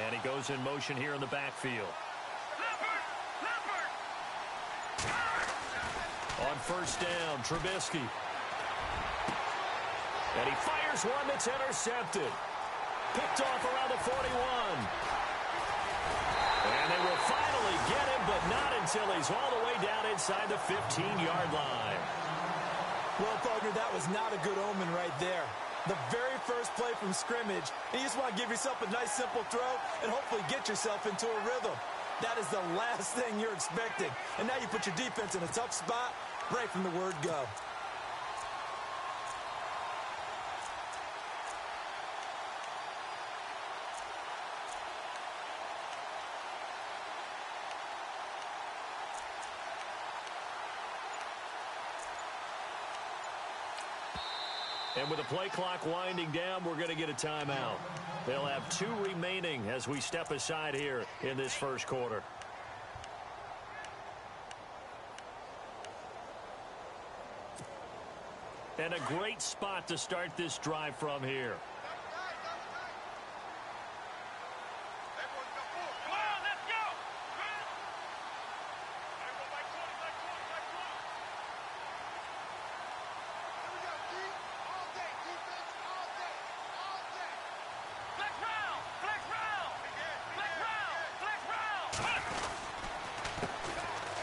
And he goes in motion here in the backfield. On first down, Trubisky. And he fires one that's intercepted. Picked off around the 41. And they will finally get him, but not until he's all the way down inside the 15-yard line. Well, partner, that was not a good omen right there. The very first play from scrimmage, and you just want to give yourself a nice, simple throw and hopefully get yourself into a rhythm. That is the last thing you're expecting. And now you put your defense in a tough spot right from the word go. And with the play clock winding down, we're going to get a timeout. They'll have 2 remaining as we step aside here in this first quarter. And a great spot to start this drive from here.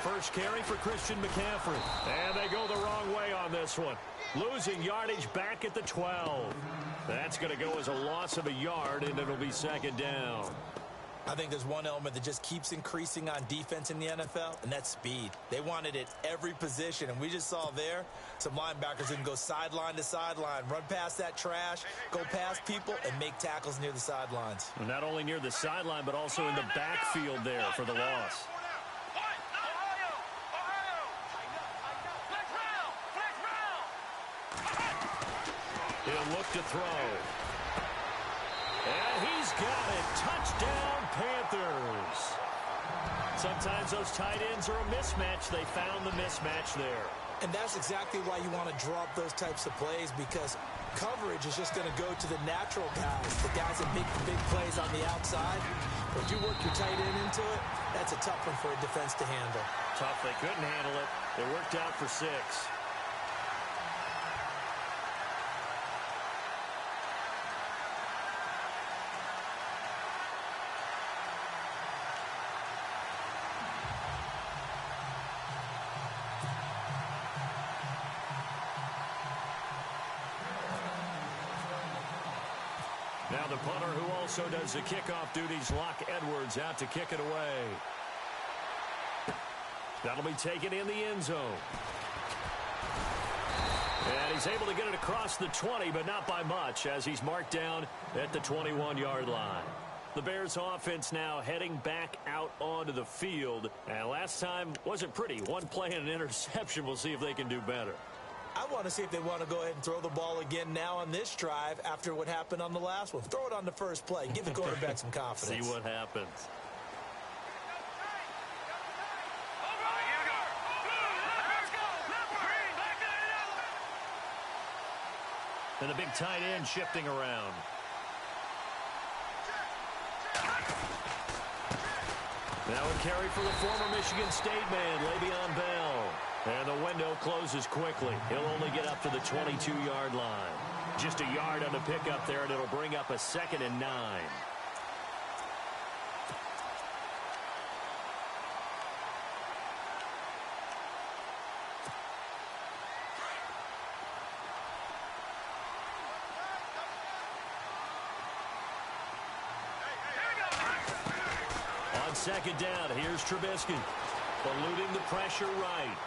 First carry for Christian McCaffrey. And they go the wrong way on this one. Losing yardage back at the 12. That's going to go as a loss of a yard, and it'll be second down. I think there's one element that just keeps increasing on defense in the NFL, and that's speed. They want it at every position, and we just saw there some linebackers that can go sideline to sideline, run past that trash, go past people, and make tackles near the sidelines. And not only near the sideline, but also in the backfield there for the loss. He'll look to throw. And he's got it. Touchdown, Panthers. Sometimes those tight ends are a mismatch. They found the mismatch there. And that's exactly why you want to draw up those types of plays, because coverage is just going to go to the natural guys, the guys that make the big plays on the outside. But if you work your tight end into it, that's a tough one for a defense to handle. Tough. They couldn't handle it. It worked out for 6. Now the punter, who also does the kickoff duties, Locke Edwards, out to kick it away. That'll be taken in the end zone. And he's able to get it across the 20, but not by much, as he's marked down at the 21-yard line. The Bears offense now heading back out onto the field. And last time wasn't pretty. One play and an interception. We'll see if they can do better. I want to see if they want to go ahead and throw the ball again now on this drive after what happened on the last one. Throw it on the first play. Give the quarterback some confidence. See what happens. And the big tight end shifting around. Now a carry for the former Michigan State man, Le'Veon Bell. And the window closes quickly. He'll only get up to the 22-yard line. Just a yard on the pickup there, and it'll bring up a 2nd and 9. On second down, here's Trubisky. Eluding the pressure right.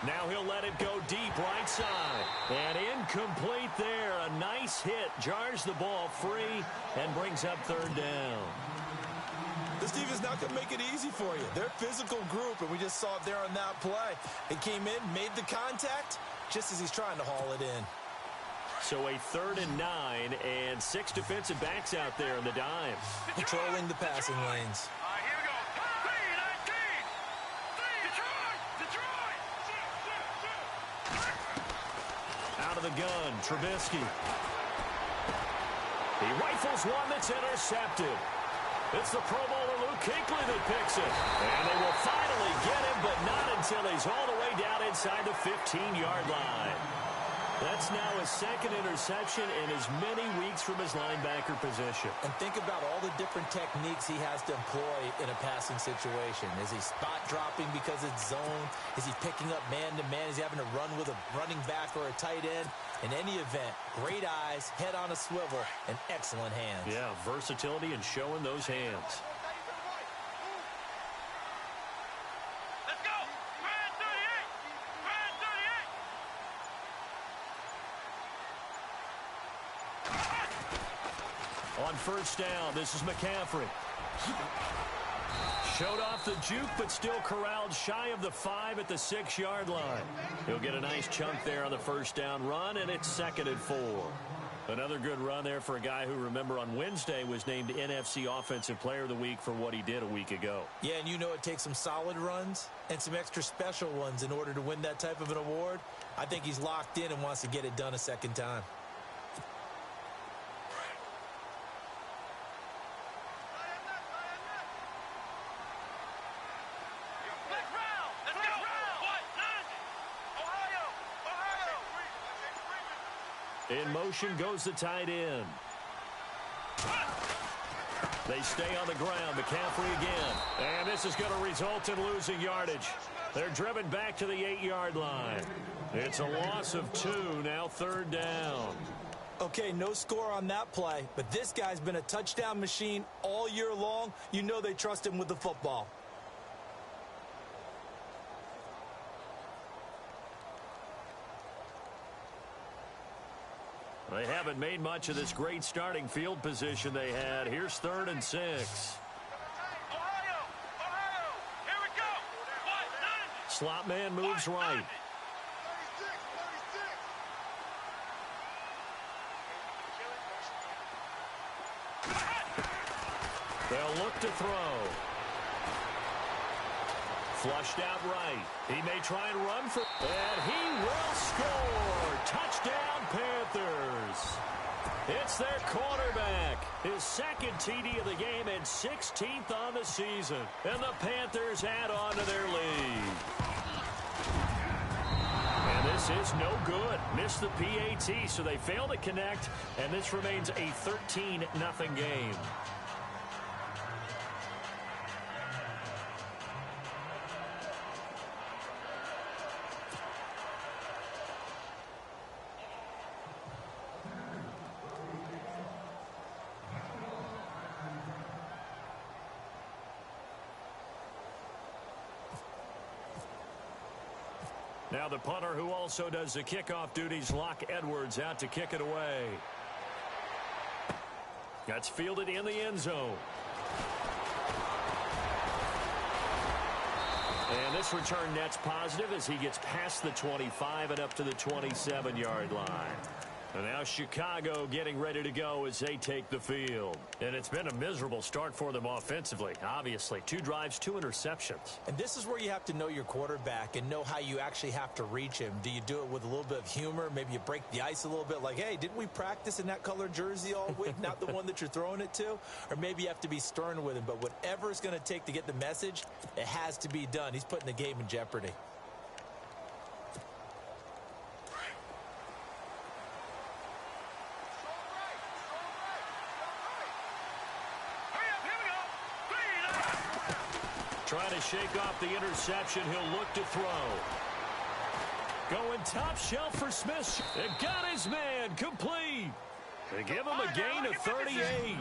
Now he'll let it go deep right side. And incomplete there. A nice hit. Jars the ball free and brings up 3rd down. This defense is not going to make it easy for you. They're a physical group, and we just saw it there on that play. They came in, made the contact, just as he's trying to haul it in. So a 3rd and 9, and 6 defensive backs out there in the dime. Controlling the passing lanes. Out of the gun, Trubisky. He rifles one that's intercepted. It's the Pro Bowler Luke Kuechly that picks it. And they will finally get him, but not until he's all the way down inside the 15-yard line. That's now his second interception in as many weeks from his linebacker position. And think about all the different techniques he has to employ in a passing situation. Is he spot dropping because it's zone? Is he picking up man-to-man? Is he having to run with a running back or a tight end? In any event, great eyes, head on a swivel, and excellent hands. Yeah, versatility and showing those hands. On first down, this is McCaffrey. Showed off the juke, but still corralled shy of the 5 at the 6-yard line. He'll get a nice chunk there on the first down run, and it's 2nd and 4. Another good run there for a guy who, remember, on Wednesday was named NFC Offensive Player of the Week for what he did a week ago. Yeah, and you know it takes some solid runs and some extra special ones in order to win that type of an award. I think he's locked in and wants to get it done a second time. In motion goes the tight end. They stay on the ground. McCaffrey again. And this is going to result in losing yardage. They're driven back to the 8-yard line. It's a loss of 2, now 3rd down. Okay, no score on that play, but this guy's been a touchdown machine all year long. You know they trust him with the football. They haven't made much of this great starting field position they had. Here's 3rd and 6. Ohio! Here we go! Slot man moves right. They'll look to throw. Flushed out right. He may try and run for... And he will score! Touchdown, Panthers! It's their quarterback. His second TD of the game and 16th on the season. And the Panthers add on to their lead. And this is no good. Missed the PAT, so they fail to connect. And this remains a 13-0 game. Now the punter, who also does the kickoff duties, Locke Edwards, out to kick it away. That's fielded in the end zone. And this return net's positive as he gets past the 25 and up to the 27-yard line. And now Chicago getting ready to go as they take the field. And it's been a miserable start for them offensively, obviously. 2 drives, 2 interceptions. And this is where you have to know your quarterback and know how you actually have to reach him. Do you do it with a little bit of humor? Maybe you break the ice a little bit like, hey, didn't we practice in that color jersey all week? Not the one that you're throwing it to? Or maybe you have to be stern with him. But whatever it's going to take to get the message, it has to be done. He's putting the game in jeopardy. Trying to shake off the interception. He'll look to throw. Going top shelf for Smith. It got his man complete. They give him a gain of 38.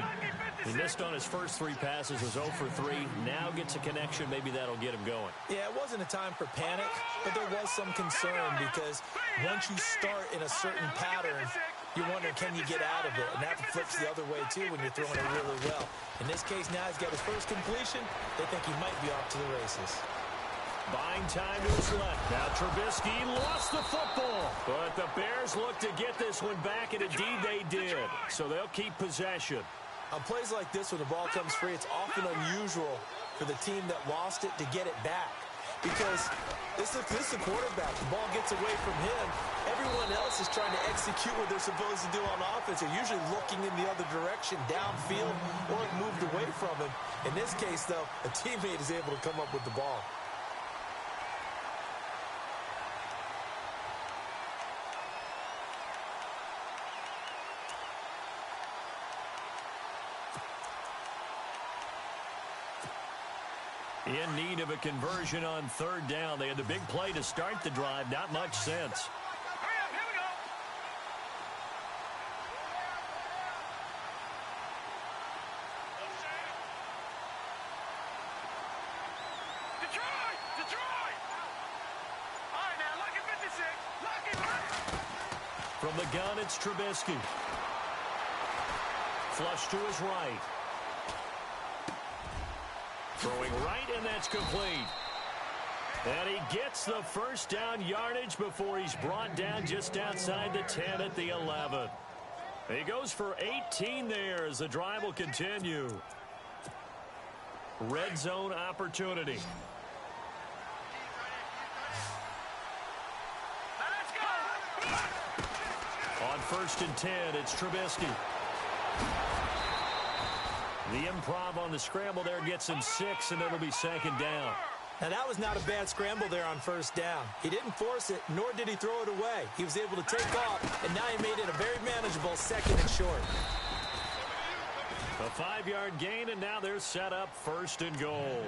He missed on his first 3 passes, was 0 for 3. Now gets a connection. Maybe that'll get him going. Yeah, it wasn't a time for panic, but there was some concern because once you start in a certain pattern, you're wondering, can you get out of it? And that flips the other way, too, when you're throwing it really well. In this case, now he's got his first completion. They think he might be off to the races. Buying time to his left. Now Trubisky lost the football. But the Bears look to get this one back, and indeed they did. So they'll keep possession. On plays like this, when the ball comes free, it's often unusual for the team that lost it to get it back. because this is the quarterback. The ball gets away from him. Everyone else is trying to execute what they're supposed to do on offense. They're usually looking in the other direction, downfield, or moved away from him. In this case, though, a teammate is able to come up with the ball. In need of a conversion on third down. They had the big play to start the drive. Not much sense. Hurry up, here we go. Detroit! Detroit! All right, now, lucky 56. Lucky. From the gun, it's Trubisky. Flush to his right. Throwing right, and that's complete. And he gets the first down yardage before he's brought down just outside the 10 at the 11. He goes for 18 there as the drive will continue. Red zone opportunity. Let's go! On 1st and 10, it's Trubisky. The improv on the scramble there gets him 6, and it'll be 2nd down. Now, that was not a bad scramble there on 1st down. He didn't force it, nor did he throw it away. He was able to take off, and now he made it a very manageable 2nd and short. A 5-yard gain, and now they're set up 1st and goal.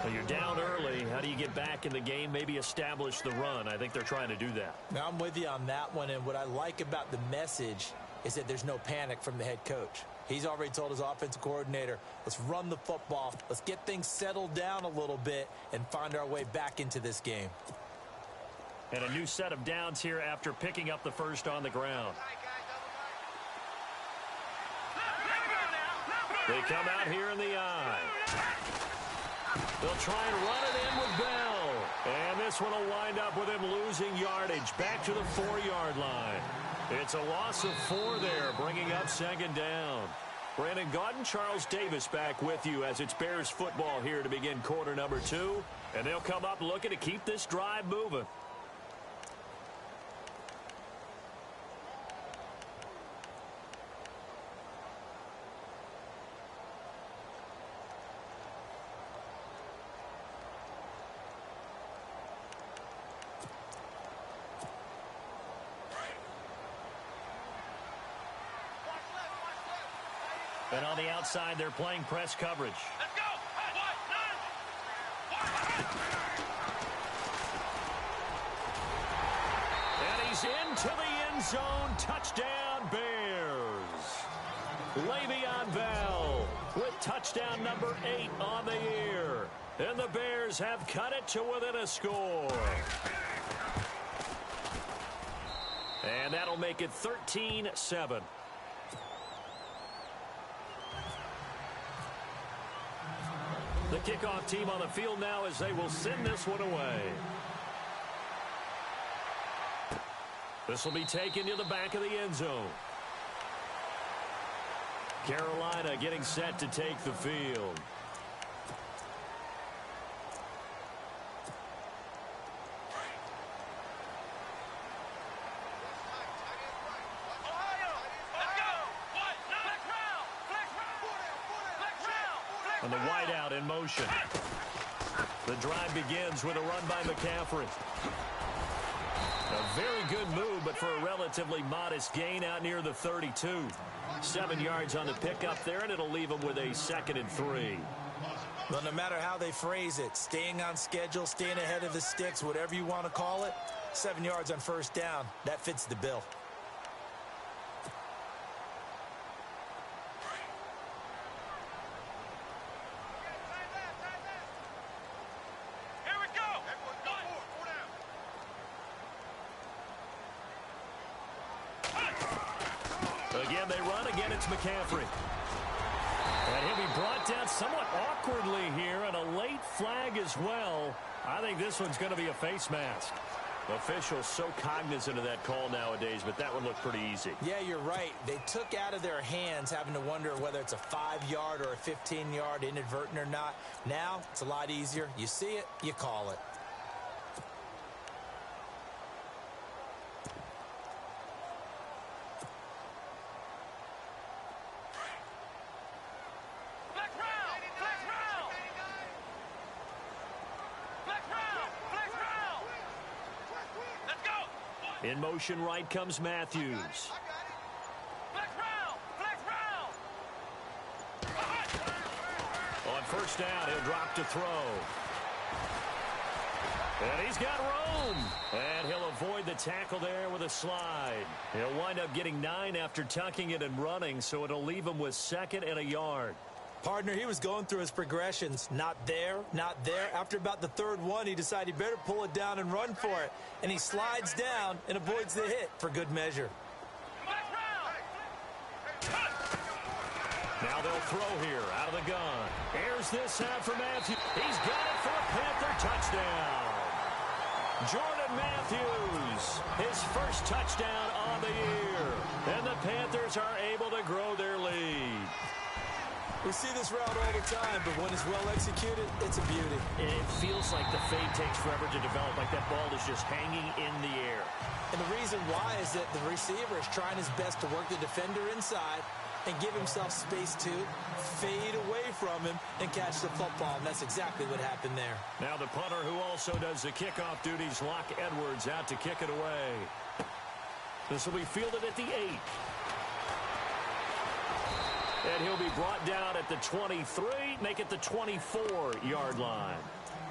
Well, you're down early. How do you get back in the game, maybe establish the run? I think they're trying to do that. Now, I'm with you on that one, and what I like about the message is that there's no panic from the head coach. He's already told his offensive coordinator, let's run the football, let's get things settled down a little bit and find our way back into this game. And a new set of downs here after picking up the first on the ground. They come out here in the eye. They'll try and run it in with Bell. And this one will wind up with him losing yardage back to the 4-yard line. It's a loss of 4 there, bringing up 2nd down. Brandon Gaudin, Charles Davis back with you as it's Bears football here to begin quarter number 2. And they'll come up looking to keep this drive moving. And on the outside, they're playing press coverage. Let's go! And he's into the end zone. Touchdown, Bears. Le'Veon Bell with touchdown number 8 on the year. And the Bears have cut it to within a score. And that'll make it 13-7. The kickoff team on the field now as they will send this one away. This will be taken to the back of the end zone. Carolina getting set to take the field. And the wideout in motion. The drive begins with a run by McCaffrey. A very good move, but for a relatively modest gain out near the 32. 7 yards on the pickup there, and it'll leave them with a 2nd and 3. Well, no matter how they phrase it, staying on schedule, staying ahead of the sticks, whatever you want to call it, 7 yards on 1st down, that fits the bill. Again, they run. Again, it's McCaffrey. And he'll be brought down somewhat awkwardly here, and a late flag as well. I think this one's going to be a face mask. Officials so cognizant of that call nowadays, but that one looked pretty easy. Yeah, you're right. They took out of their hands having to wonder whether it's a 5-yard or a 15-yard inadvertent or not. Now, it's a lot easier. You see it, you call it. In motion right comes Matthews. Flex round! Flex round! On first down, he'll drop to throw. And he's got room. And he'll avoid the tackle there with a slide. He'll wind up getting 9 after tucking it and running, so it'll leave him with 2nd and a yard. Partner, he was going through his progressions. Not there, not there. After about the 3rd one, he decided he better pull it down and run for it. And he slides down and avoids the hit for good measure. Now they'll throw here out of the gun. Here's this out for Matthews. He's got it for a Panther touchdown. Jordan Matthews, his first touchdown on the year. And the Panthers are able to grow their lead. We see this route all the time, but when it's well executed, it's a beauty. It feels like the fade takes forever to develop, like that ball is just hanging in the air. And the reason why is that the receiver is trying his best to work the defender inside and give himself space to fade away from him and catch the football. And that's exactly what happened there. Now the punter, who also does the kickoff duties, Locke Edwards, out to kick it away. This will be fielded at the 8. And he'll be brought down at the 23, make it the 24-yard line.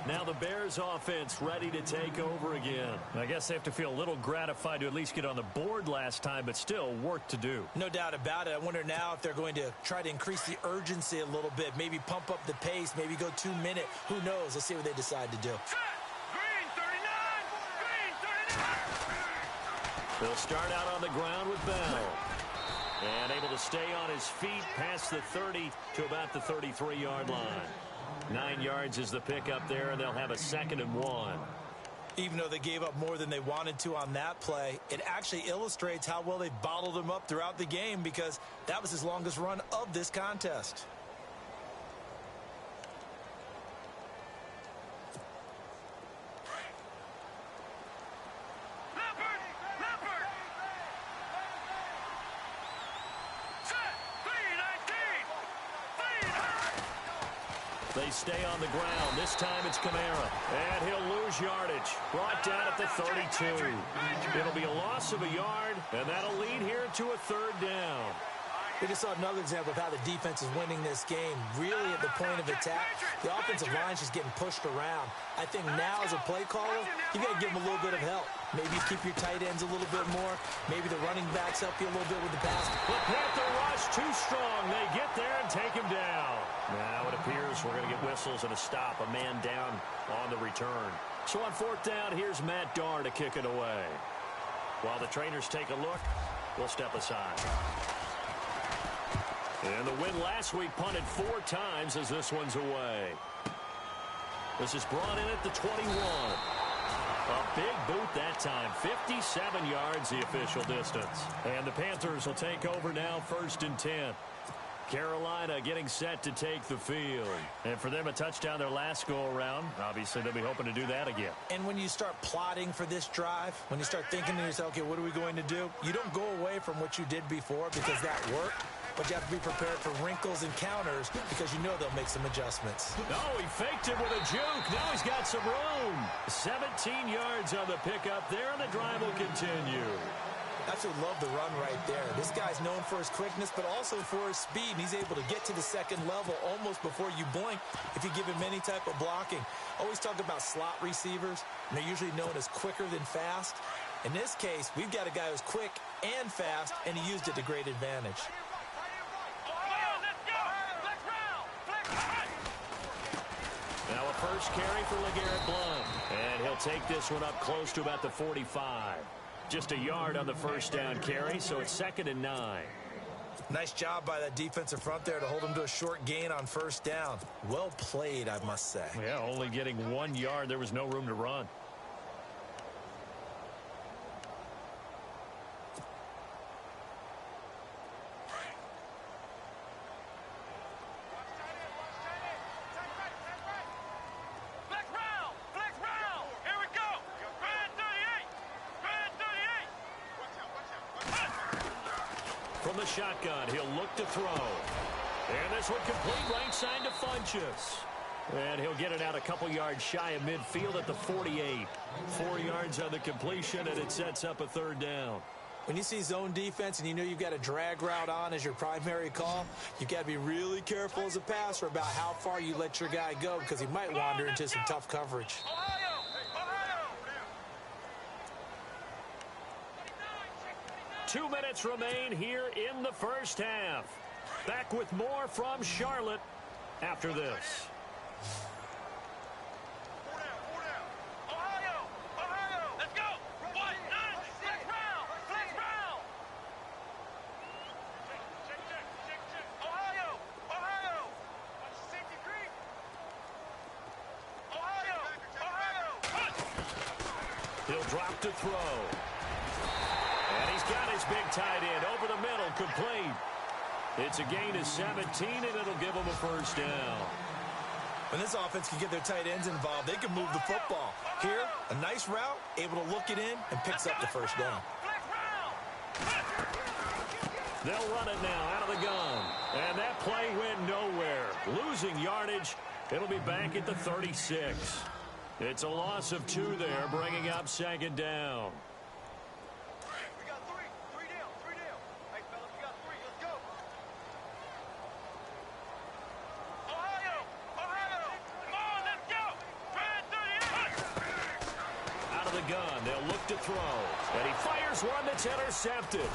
Now the Bears offense ready to take over again. I guess they have to feel a little gratified to at least get on the board last time, but still work to do. No doubt about it. I wonder now if they're going to try to increase the urgency a little bit, maybe pump up the pace, maybe go 2-minute. Who knows? Let's see what they decide to do. Green 39! Green 39! They'll start out on the ground with Bell. And able to stay on his feet past the 30 to about the 33-yard line. 9 yards is the pickup there, and they'll have a 2nd and 1. Even though they gave up more than they wanted to on that play, it actually illustrates how well they bottled him up throughout the game, because that was his longest run of this contest. They stay on the ground. This time it's Kamara. And he'll lose yardage. Brought down at the 32. It'll be a loss of a yard, and that'll lead here to a 3rd down. We just saw another example of how the defense is winning this game. Really at the point of attack, the offensive line's just getting pushed around. I think now as a play caller, you got to give them a little bit of help. Maybe you keep your tight ends a little bit more. Maybe the running backs help you a little bit with the pass. The Panther rush too strong. They get there and take him down. Now it appears we're going to get whistles and a stop. A man down on the return. So on 4th down, here's Matt Darr to kick it away. While the trainers take a look, we'll step aside. And the win last week punted 4 times as this one's away. This is brought in at the 21. A big boot that time. 57 yards the official distance. And the Panthers will take over now 1st and 10. Carolina getting set to take the field. And for them, a touchdown their last go-around. Obviously, they'll be hoping to do that again. And when you start plotting for this drive, when you start thinking to yourself, okay, what are we going to do? You don't go away from what you did before because that worked. But you have to be prepared for wrinkles and counters because you know they'll make some adjustments. No, he faked it with a juke. Now he's got some room. 17 yards on the pickup there, and the drive will continue. Absolutely love the run right there. This guy's known for his quickness, but also for his speed. And he's able to get to the 2nd level almost before you blink if you give him any type of blocking. Always talk about slot receivers, and they're usually known as quicker than fast. In this case, we've got a guy who's quick and fast, and he used it to great advantage. Now a first carry for LeGarrette Blount. And he'll take this one up close to about the 45. Just a yard on the first down carry, so it's 2nd and 9. Nice job by that defensive front there to hold him to a short gain on first down. Well played, I must say. Yeah, only getting 1 yard. There was no room to run. From the shotgun, he'll look to throw. And this one complete right side to Funchess. And he'll get it out a couple yards shy of midfield at the 48. 4 yards on the completion, and it sets up a third down. When you see zone defense and you know you've got a drag route on as your primary call, you've got to be really careful as a passer about how far you let your guy go because he might wander into some tough coverage. Ohio! Ohio! 2 minutes remain here in the first half. Back with more from Charlotte after this. Ohio! Ohio! Let's go! 1, 9, flex round! Flex round! Check. Ohio! Ohio! Safety green! Ohio! Ohio! He'll drop to throw. And he's got his big tight end over the middle, complete. It's a gain of 17, and it'll give him a first down. When this offense can get their tight ends involved, they can move the football. Here, a nice route, able to look it in, and picks up the first down. Flex round! They'll run it now out of the gun. And that play went nowhere. Losing yardage. It'll be back at the 36. It's a loss of 2 there, bringing up second down. We got 3. 3 down. 3 down. Hey, fellas, we got 3. Let's go. Ohio! Ohio! Come on, let's go! Red 38! Out of the gun, they'll look to throw. And he fires one that's intercepted.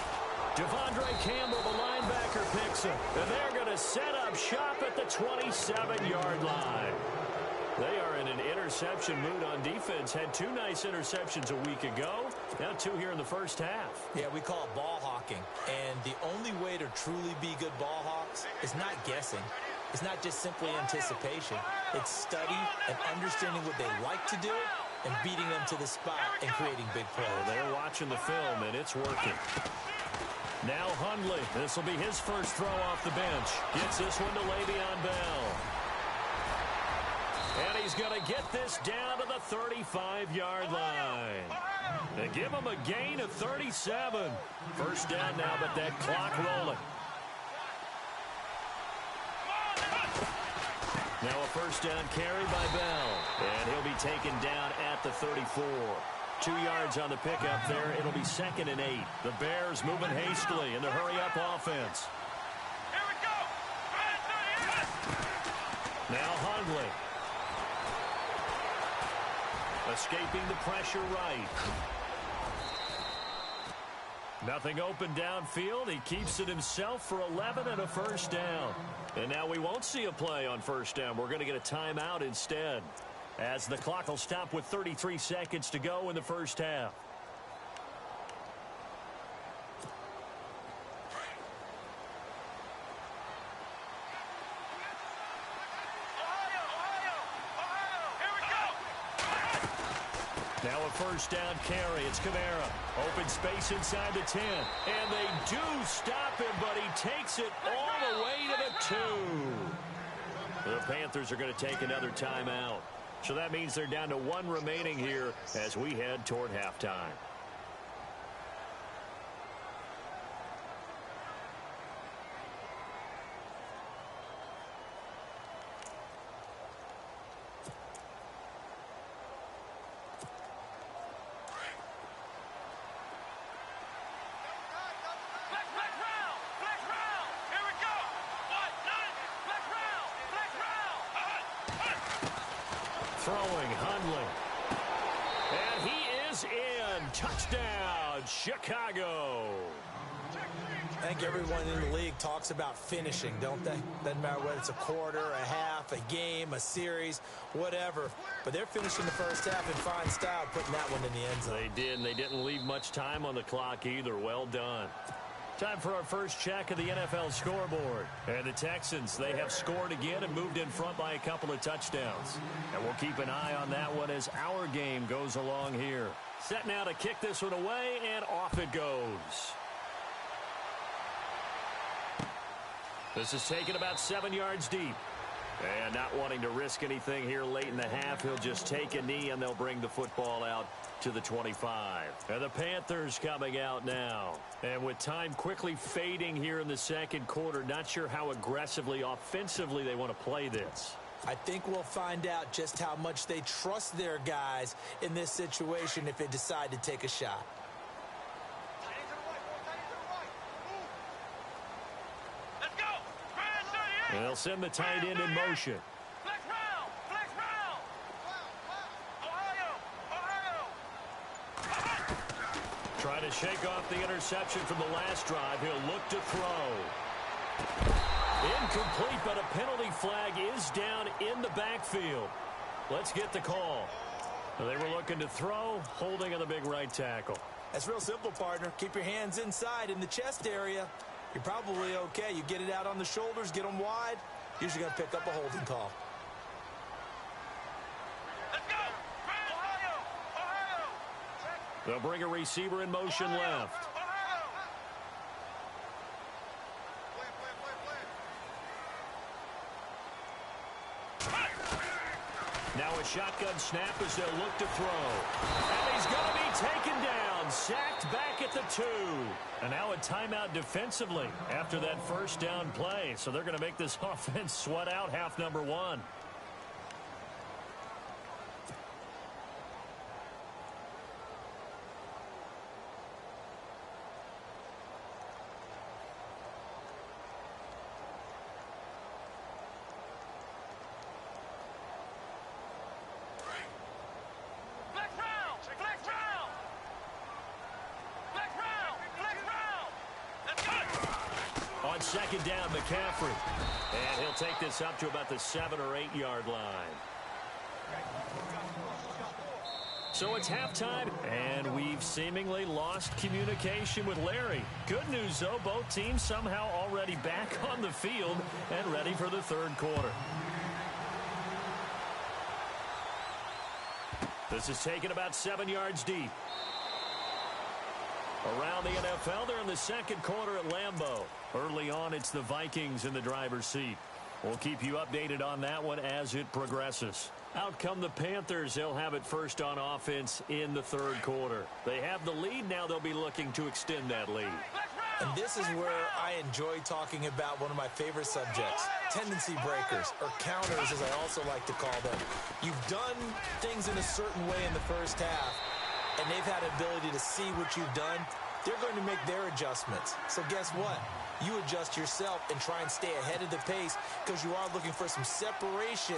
Devondre Campbell, the linebacker, picks him. And they're going to set up shop at the 27-yard line. They are in an interception mood on defense. Had 2 nice interceptions a week ago. Now 2 here in the first half. Yeah, we call it ball hawking. And the only way to truly be good ball hawks is not guessing. It's not just simply anticipation. It's study and understanding what they like to do and beating them to the spot and creating big plays. Well, they're watching the film, and it's working. Now Hundley. This will be his first throw off the bench. Gets this one to Le'Veon Bell. And he's going to get this down to the 35-yard line. They give him a gain of 37. First down now, but that clock rolling. Now a first down carry by Bell. And he'll be taken down at the 34. 2 yards on the pickup there. It'll be 2nd and 8. The Bears moving hastily in the hurry-up offense. Here we go! Red 38! Now Hundley. Escaping the pressure right. Nothing open downfield. He keeps it himself for 11 and a first down. And now we won't see a play on first down. We're going to get a timeout instead, as the clock will stop with 33 seconds to go in the first half. Now a first down carry. It's Kamara. Open space inside the 10. And they do stop him, but he takes it all the way to the 2. The Panthers are going to take another timeout. So that means they're down to 1 remaining here as we head toward halftime. Throwing Hundley. And he is in. Touchdown, Chicago. I think everyone in the league talks about finishing, don't they? Doesn't matter whether it's a quarter, a half, a game, a series, whatever. But they're finishing the first half in fine style, putting that one in the end zone. They did, and they didn't leave much time on the clock either. Well done. Time for our first check of the NFL scoreboard. And the Texans, they have scored again and moved in front by a couple of touchdowns. And we'll keep an eye on that one as our game goes along here. Set now to kick this one away, and off it goes. This is taken about 7 yards deep. And not wanting to risk anything here late in the half, he'll just take a knee, and they'll bring the football out to the 25. And the Panthers coming out now. And with time quickly fading here in the second quarter, not sure how aggressively, offensively they want to play this. I think we'll find out just how much they trust their guys in this situation if they decide to take a shot. Tight end to the right, boy. Tight end to the right. Move. Let's go. Grand 38. They'll send the tight end in motion. Flex round. Flex round. Ohio. Trying to shake off the interception from the last drive. He'll look to throw. Incomplete, but a penalty flag is down in the backfield. Let's get the call. They were looking to throw, holding on the big right tackle. That's real simple, partner. Keep your hands inside in the chest area. You're probably okay. You get it out on the shoulders, get them wide. Usually going to pick up a holding call. Let's go. Ohio. They'll bring a receiver in motion left. Now a shotgun snap as they'll look to throw. And he's going to be taken down. Sacked back at the 2. And now a timeout defensively after that first down play. So they're going to make this offense sweat out half number 1. On second down, McCaffrey. And he'll take this up to about the 7 or 8 yard line. So it's halftime, and we've seemingly lost communication with Larry. Good news, though, both teams somehow already back on the field and ready for the third quarter. This is taken about 7 yards deep. Around the NFL, they're in the second quarter at Lambeau. Early on, it's the Vikings in the driver's seat. We'll keep you updated on that one as it progresses. Out come the Panthers. They'll have it first on offense in the third quarter. They have the lead. Now they'll be looking to extend that lead. And this is where I enjoy talking about one of my favorite subjects, tendency breakers, or counters as I also like to call them. You've done things in a certain way in the first half, and they've had ability to see what you've done. They're going to make their adjustments. So guess what? You adjust yourself and try and stay ahead of the pace because you are looking for some separation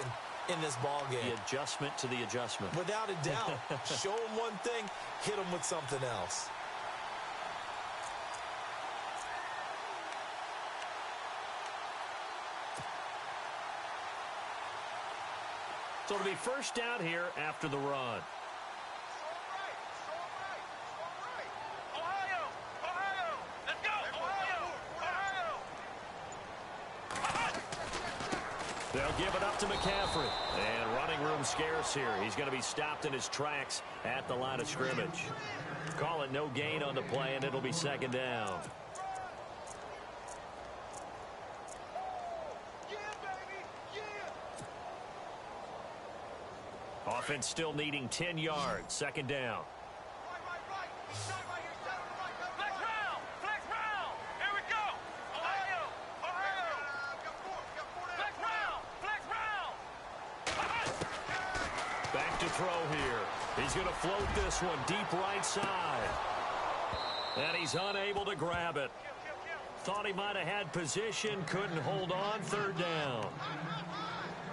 in this ball game. The adjustment to the adjustment. Without a doubt. Show them one thing, hit them with something else. So it'll be first down here after the run. They'll give it up to McCaffrey. And running room scarce here. He's going to be stopped in his tracks at the line of scrimmage. Call it no gain on the play, and it'll be second down. Offense still needing 10 yards. Second down. Throw here. He's going to float this one deep right side. And he's unable to grab it. Thought he might have had position, couldn't hold on. Third down.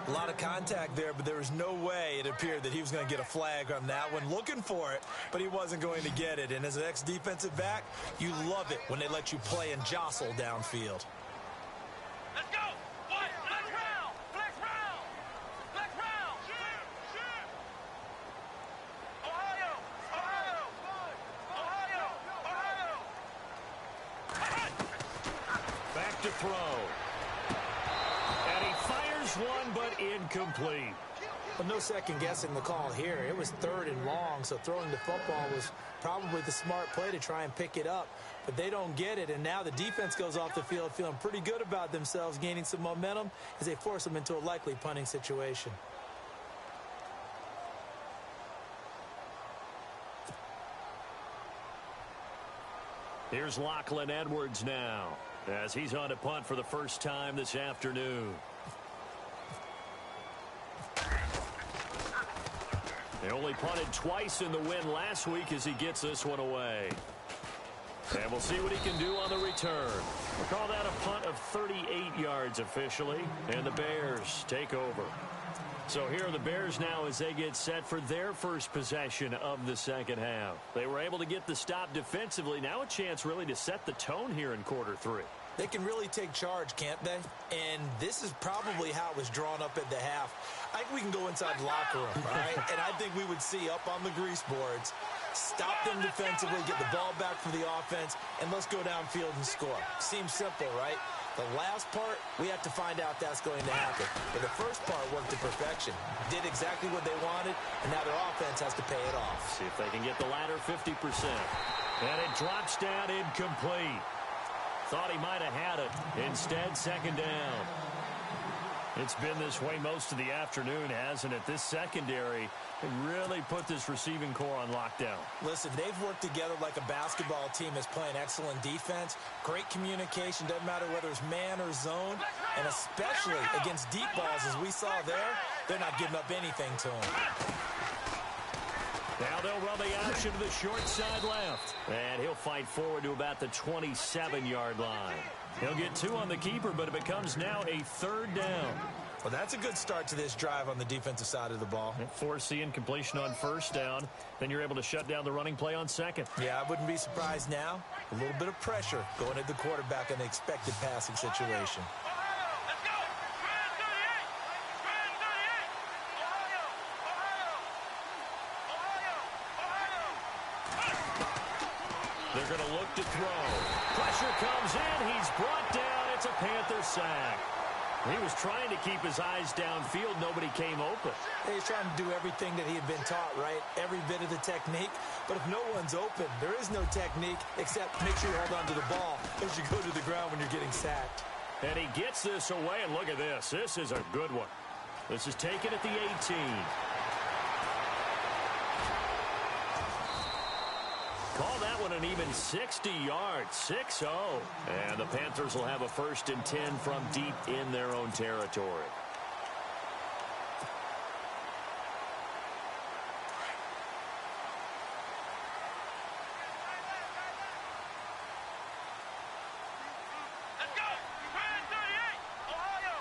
A lot of contact there, but there was no way it appeared that he was going to get a flag on that one. Looking for it, but he wasn't going to get it. And as an ex-defensive back, you love it when they let you play and jostle downfield. Let's go! Flex round! Flex round! Flex round! Ohio! Back to throw. And he fires one, but incomplete. Well, no second guessing the call here. It was third and long, so throwing the football was probably the smart play to try and pick it up. But they don't get it, and now the defense goes off the field feeling pretty good about themselves, gaining some momentum as they force them into a likely punting situation. Here's Lachlan Edwards now, as he's on to punt for the first time this afternoon. They only punted twice in the win last week as he gets this one away. And we'll see what he can do on the return. We'll call that a punt of 38 yards officially, and the Bears take over. So here are the Bears now as they get set for their first possession of the second half. They were able to get the stop defensively. Now a chance really to set the tone here in quarter three. They can really take charge, can't they? And this is probably how it was drawn up at the half. I think we can go inside the locker room, all right? And I think we would see up on the grease boards, stop them defensively, get the ball back for the offense, and let's go downfield and score. Seems simple, right? The last part, we have to find out that's going to happen. But the first part worked to perfection. Did exactly what they wanted, and now their offense has to pay it off. See if they can get the latter 50%. And it drops down incomplete. Thought he might have had it. Instead, second down. It's been this way most of the afternoon, hasn't it? This secondary really put this receiving core on lockdown. Listen, they've worked together like a basketball team that's playing excellent defense. Great communication, doesn't matter whether it's man or zone. And especially against deep balls, as we saw there, they're not giving up anything to them. Now they'll run the option to the short side left. And he'll fight forward to about the 27-yard line. He'll get 2 on the keeper, but it becomes now a third down. Well, that's a good start to this drive on the defensive side of the ball. Force the incompletion on first down. Then you're able to shut down the running play on second. Yeah, I wouldn't be surprised now. A little bit of pressure going at the quarterback in the expected passing situation. They're going to look to throw. Pressure comes in. He's brought down. It's a Panther sack. He was trying to keep his eyes downfield. Nobody came open. He's trying to do everything that he had been taught, right? Every bit of the technique. But if no one's open, there is no technique except make sure you hold on to the ball as you go to the ground when you're getting sacked. And he gets this away, and look at this. This is a good one. This is taken at the 18. Call that one an even 60 yards, 6-0. And the Panthers will have a 1st and 10 from deep in their own territory. Let's go! 38! Ohio!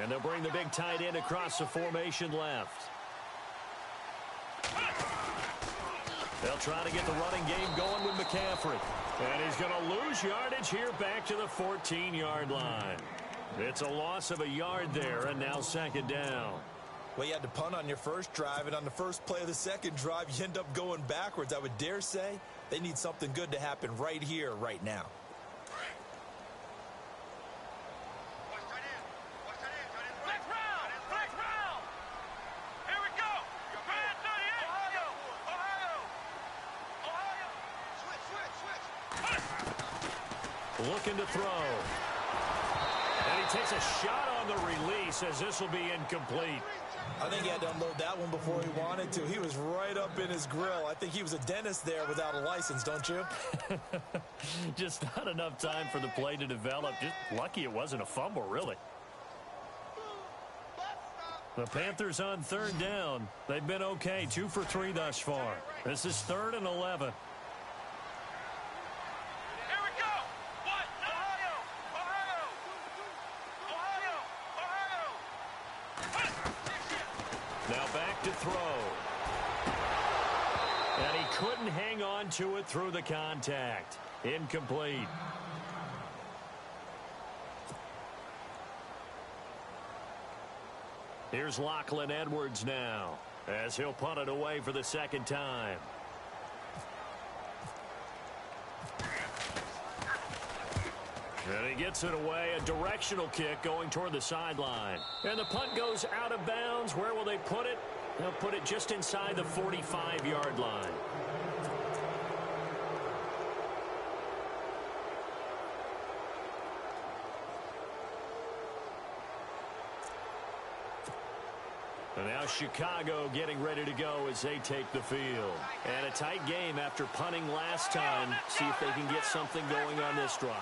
And they'll bring the big tight end across the formation left. They'll try to get the running game going with McCaffrey. And he's going to lose yardage here back to the 14-yard line. It's a loss of a yard there, and now second down. Well, you had to punt on your first drive, and on the first play of the second drive, you end up going backwards. I would dare say they need something good to happen right here, right now. Looking to throw. And he takes a shot on the release as this will be incomplete. I think he had to unload that one before he wanted to. He was right up in his grill. I think he was a dentist there without a license, don't you? Just not enough time for the play to develop. Just lucky it wasn't a fumble, really. The Panthers on third down. They've been okay, 2 for 3 thus far. This is 3rd and 11. Now back to throw. And he couldn't hang on to it through the contact. Incomplete. Here's Lachlan Edwards now as he'll punt it away for the second time. And he gets it away, a directional kick going toward the sideline. And the punt goes out of bounds. Where will they put it? They'll put it just inside the 45-yard line. And now Chicago getting ready to go as they take the field. And a tight game after punting last time. See if they can get something going on this drive.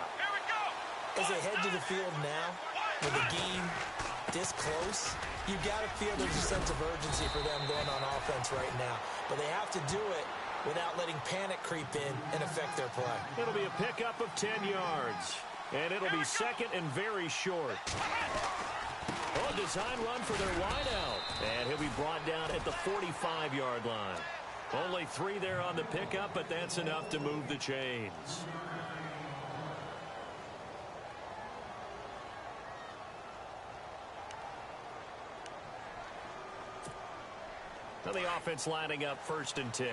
As they head to the field now, with a game this close, you got to feel there's a sense of urgency for them going on offense right now. But they have to do it without letting panic creep in and affect their play. It'll be a pickup of 10 yards. And it'll be second and very short. Oh, design run for their wideout. And he'll be brought down at the 45-yard line. Only 3 there on the pickup, but that's enough to move the chains. Now the offense lining up 1st and 10.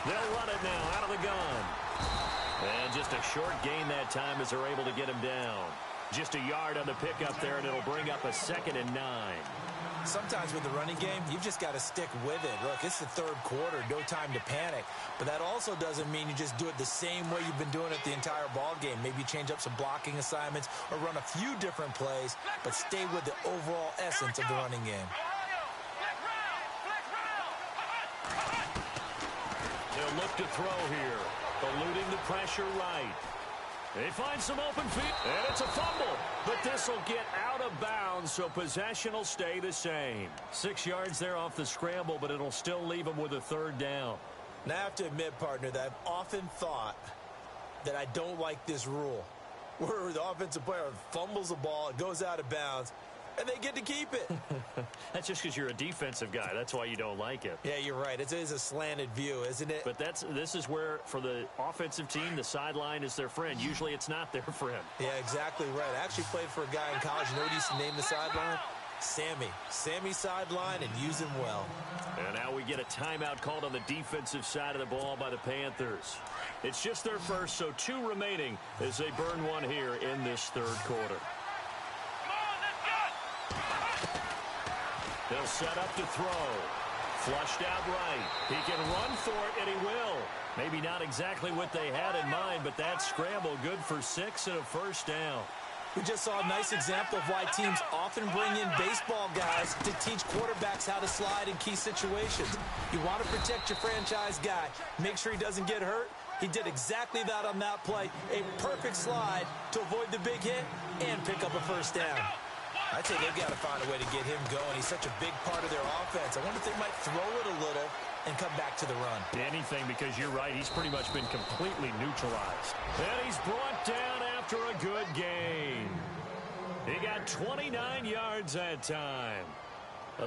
They'll run it now out of the gun. And just a short gain that time as they're able to get him down. Just a yard on the pickup there, and it'll bring up a 2nd and 9. Sometimes with the running game, you've just got to stick with it. Look, it's the 3rd quarter, no time to panic. But that also doesn't mean you just do it the same way you've been doing it the entire ball game. Maybe change up some blocking assignments or run a few different plays, but stay with the overall essence of the running game. They'll look to throw here, eluding the pressure right. They find some open feet, and it's a fumble. But this will get out of bounds, so possession will stay the same. 6 yards there off the scramble, but it'll still leave them with a 3rd down. Now, I have to admit, partner, that I've often thought that I don't like this rule, where the offensive player fumbles the ball, it goes out of bounds, and they get to keep it. That's just because you're a defensive guy. That's why you don't like it. Yeah, you're right. It is a slanted view, isn't it? But this is where, for the offensive team, the sideline is their friend. Usually it's not their friend. Yeah, exactly right. I actually played for a guy in college. You know what he used to name the sideline? Sammy. Sammy sideline, and use him well. And now we get a timeout called on the defensive side of the ball by the Panthers. It's just their first, so 2 remaining as they burn one here in this 3rd quarter. They'll set up to throw. Flushed out right. He can run for it, and he will. Maybe not exactly what they had in mind, but that scramble good for 6 and a 1st down. We just saw a nice example of why teams often bring in baseball guys to teach quarterbacks how to slide in key situations. You want to protect your franchise guy. Make sure he doesn't get hurt. He did exactly that on that play. A perfect slide to avoid the big hit and pick up a 1st down. I'd say they've got to find a way to get him going. He's such a big part of their offense. I wonder if they might throw it a little and come back to the run. Anything, because you're right. He's pretty much been completely neutralized. And he's brought down after a good gain. He got 29 yards that time.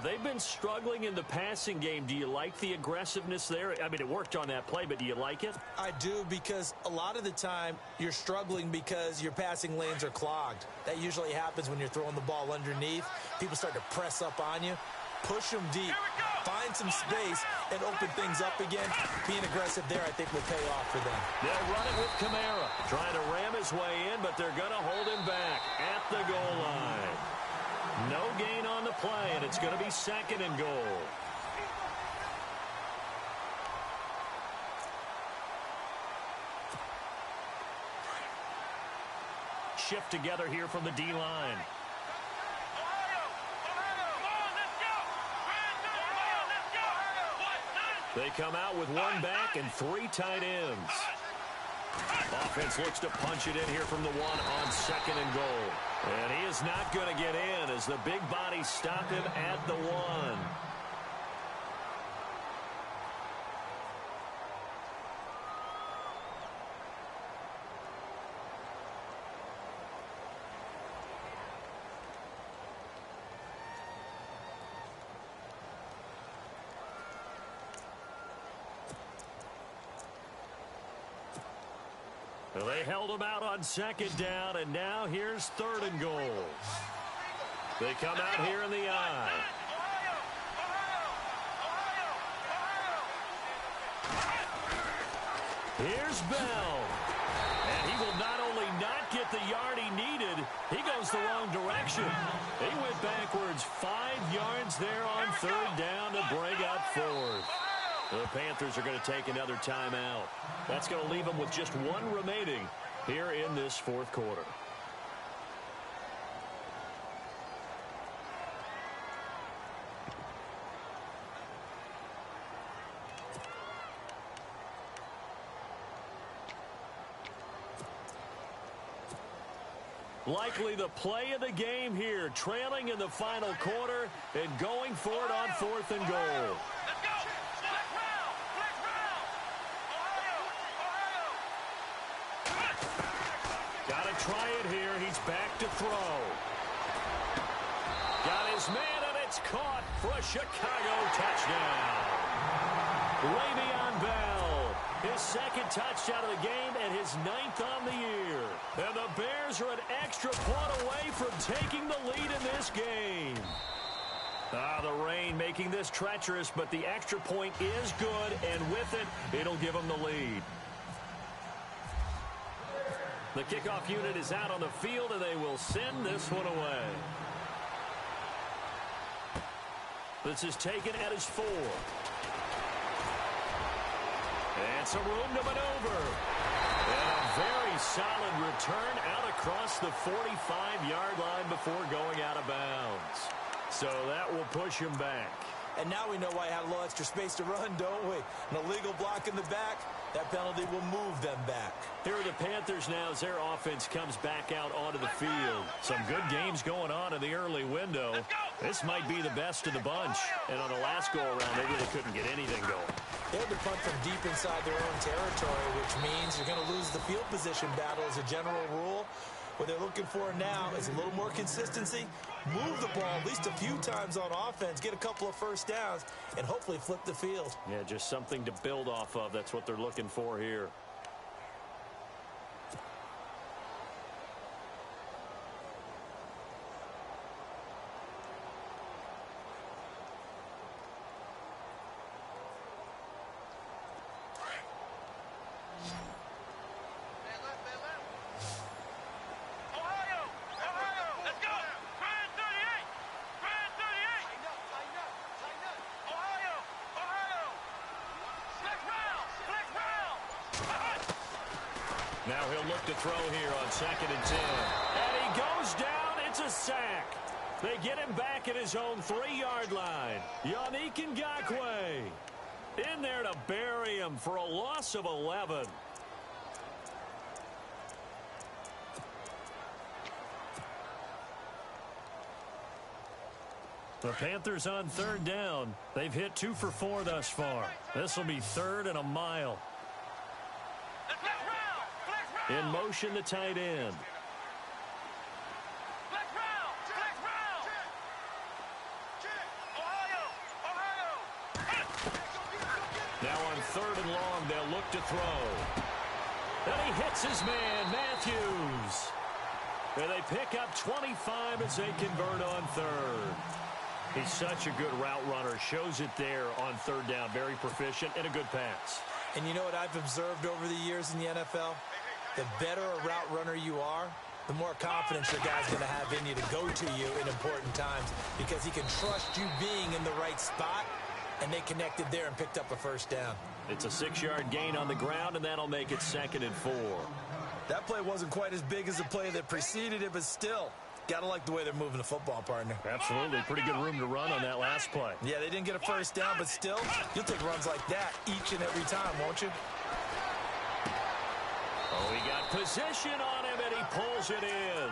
They've been struggling in the passing game. Do you like the aggressiveness there? I mean, it worked on that play, but do you like it? I do, because a lot of the time you're struggling because your passing lanes are clogged. That usually happens when you're throwing the ball underneath. People start to press up on you. Push them deep. Find some space and open things up again. Being aggressive there, I think, will pay off for them. They'll run it with Kamara. Trying to ram his way in, but they're going to hold him back at the goal line. No gain on the play, and it's going to be 2nd and goal. Shift together here from the D-line. They come out with 1 back and 3 tight ends. Offense looks to punch it in here from the 1 on 2nd and goal. And he is not going to get in as the big bodies stop him at the 1. They held him out on 2nd down, and now here's 3rd and goal. They come out here in the I. Here's Bell. And he will not only not get the yard he needed, he goes the wrong direction. He went backwards 5 yards there on 3rd down to bring up 4th. The Panthers are going to take another timeout. That's going to leave them with just 1 remaining here in this 4th quarter. Likely the play of the game here, trailing in the final quarter and going for it on 4th and goal. Let's go. Flex round. Flex round. Ohio. Got to try it here. He's back to throw. Got his man, and it's caught for a Chicago touchdown. Le'Veon Bell, his second touchdown of the game and his 9th on the year. And the Bears are an extra point away from taking the lead in this game. The rain making this treacherous, but the extra point is good, and with it, it'll give them the lead. The kickoff unit is out on the field, and they will send this one away. This is taken at his 4. And some room to maneuver. And a very solid return out across the 45-yard line before going out of bounds. So that will push him back. And now we know why he had a little extra space to run, don't we? An illegal block in the back, that penalty will move them back. Here are the Panthers now as their offense comes back out onto the field. Some good games going on in the early window. This might be the best of the bunch. And on the last go-around, they really couldn't get anything going. They had to punt from deep inside their own territory, which means you're going to lose the field position battle as a general rule. What they're looking for now is a little more consistency, move the ball at least a few times on offense, get a couple of first downs, and hopefully flip the field. Yeah, just something to build off of. That's what they're looking for here. Now he'll look to throw here on 2nd and 10. And he goes down. It's a sack. They get him back at his own 3-yard line. Yannick Ngakoue in there to bury him for a loss of 11. The Panthers on 3rd down. They've hit 2 for 4 thus far. This will be 3rd and a mile. In motion, the tight end. Now on 3rd and long, they'll look to throw. And he hits his man, Matthews. And they pick up 25 as they convert on 3rd. He's such a good route runner. Shows it there on 3rd down. Very proficient and a good pass. And you know what I've observed over the years in the NFL? The better a route runner you are, the more confidence your guy's going to have in you to go to you in important times because he can trust you being in the right spot, and they connected there and picked up a first down. It's a 6-yard gain on the ground, and that'll make it 2nd and 4. That play wasn't quite as big as the play that preceded it, but still, got to like the way they're moving the football, partner. Absolutely. Pretty good room to run on that last play. Yeah, they didn't get a first down, but still, you'll take runs like that each and every time, won't you? Oh, he got position on him, and he pulls it in.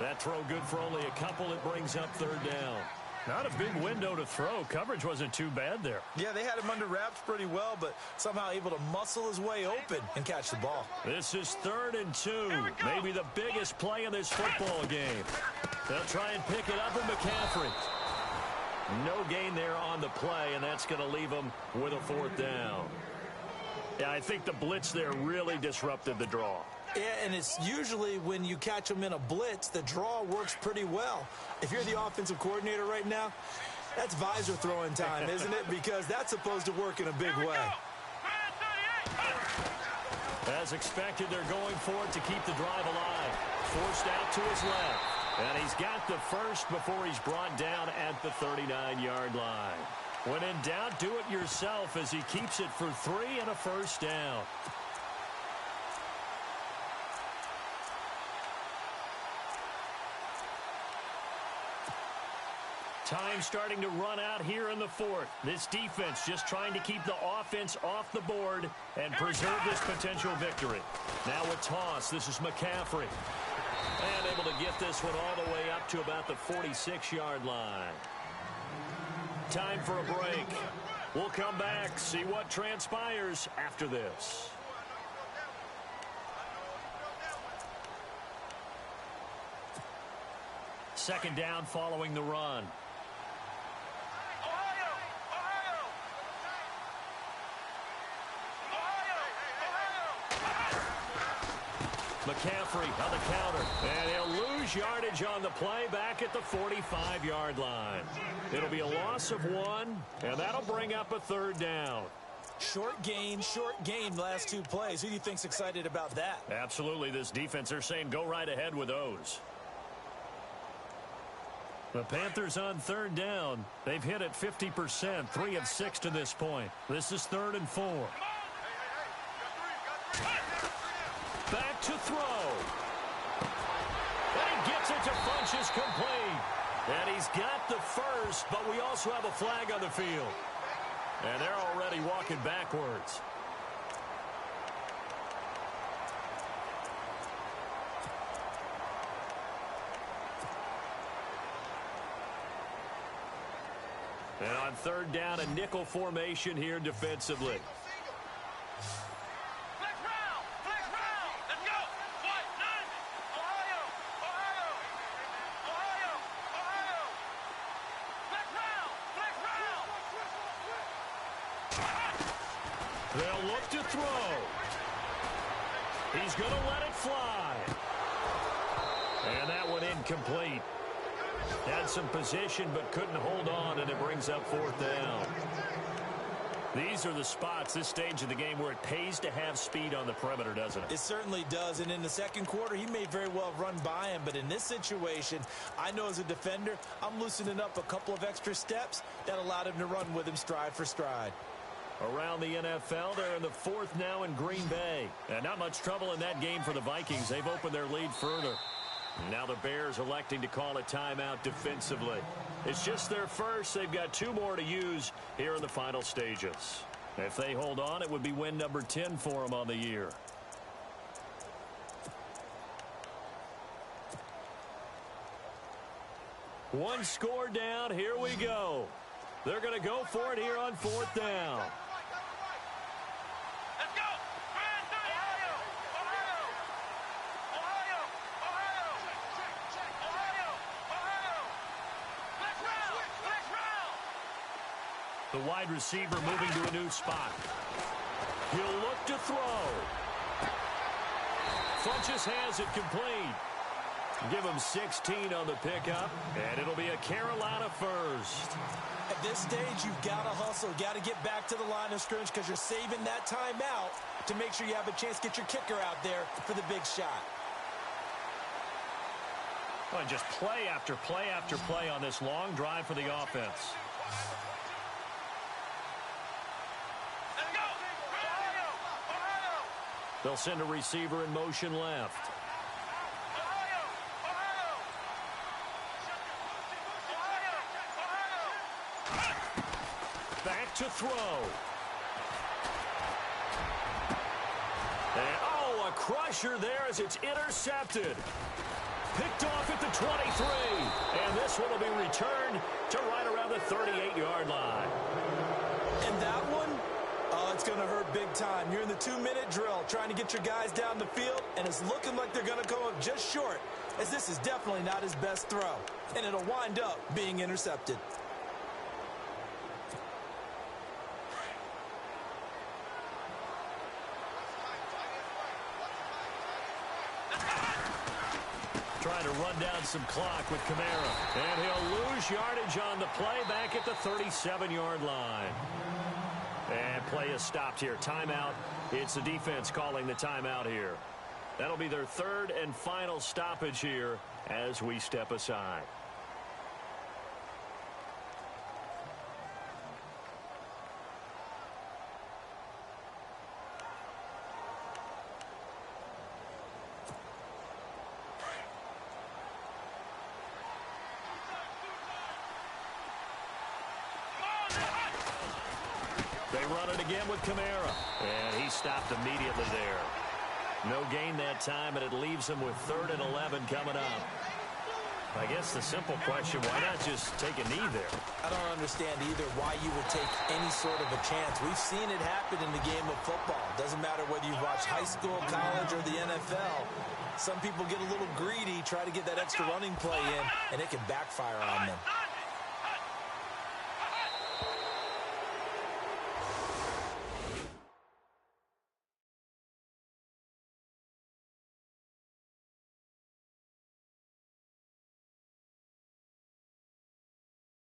That throw good for only a couple. It brings up 3rd down. Not a big window to throw. Coverage wasn't too bad there. Yeah, they had him under wraps pretty well, but somehow able to muscle his way open and catch the ball. This is 3rd and 2. Maybe the biggest play in this football game. They'll try and pick it up in McCaffrey. No gain there on the play, and that's going to leave them with a 4th down. Yeah, I think the blitz there really disrupted the draw. Yeah, and it's usually when you catch them in a blitz, the draw works pretty well. If you're the offensive coordinator right now, that's visor throwing time, isn't it? Because that's supposed to work in a big way. As expected, they're going for it to keep the drive alive. Forced out to his left. And he's got the first before he's brought down at the 39-yard line. When in doubt, do it yourself as he keeps it for 3 and a first down. Time starting to run out here in the 4th. This defense just trying to keep the offense off the board and preserve this potential victory. Now a toss. This is McCaffrey. And able to get this one all the way up to about the 46-yard line. Time for a break. We'll come back, see what transpires after this. Second down following the run. McCaffrey on the counter, and he'll lose yardage on the play back at the 45-yard line. It'll be a loss of 1, and that'll bring up a third down. Short gain, last 2 plays. Who do you think's excited about that? Absolutely, this defense are saying go right ahead with those. The Panthers on third down. They've hit it 50%, 3 of 6 to this point. This is 3rd and 4. Back to throw. And he gets it to Funchess complete. And he's got the first, but we also have a flag on the field. And they're already walking backwards. And on third down, a nickel formation here defensively. They'll look to throw. He's going to let it fly. And that one incomplete. Had some position but couldn't hold on, and it brings up 4th down. These are the spots, this stage of the game, where it pays to have speed on the perimeter, doesn't it? It certainly does, and in the second quarter, he may very well run by him, but in this situation, I know as a defender, I'm loosening up a couple of extra steps that allowed him to run with him stride for stride. Around the NFL, they're in the 4th now in Green Bay. And not much trouble in that game for the Vikings. They've opened their lead further. Now the Bears electing to call a timeout defensively. It's just their first. They've got 2 more to use here in the final stages. If they hold on, it would be win number 10 for them on the year. One score down. Here we go. They're going to go for it here on 4th down. The wide receiver moving to a new spot. He'll look to throw. Funchess has it complete. Give him 16 on the pickup, and it'll be a Carolina first. At this stage, you've got to hustle. Got to get back to the line of scrimmage because you're saving that timeout to make sure you have a chance to get your kicker out there for the big shot. Well, just play after play after play on this long drive for the offense. They'll send a receiver in motion left. Back to throw. And, oh, a crusher there as it's intercepted. Picked off at the 23. And this one will be returned to right around the 38-yard line. And that one, oh, it's going to hurt big time. You're in the 2-minute drill trying to get your guys down the field, and it's looking like they're going to go up just short, as this is definitely not his best throw. And it'll wind up being intercepted. Trying to run down some clock with Kamara. And he'll lose yardage on the play back at the 37-yard line. And play is stopped here. Timeout. It's the defense calling the timeout here. That'll be their 3rd and final stoppage here as we step aside. They run it again with Kamara. And he stopped immediately there. No gain that time, and it leaves him with 3rd and 11 coming up. I guess the simple question, why not just take a knee there? I don't understand either why you would take any sort of a chance. We've seen it happen in the game of football. Doesn't matter whether you've watched high school, college, or the NFL. Some people get a little greedy, try to get that extra running play in, and it can backfire on them.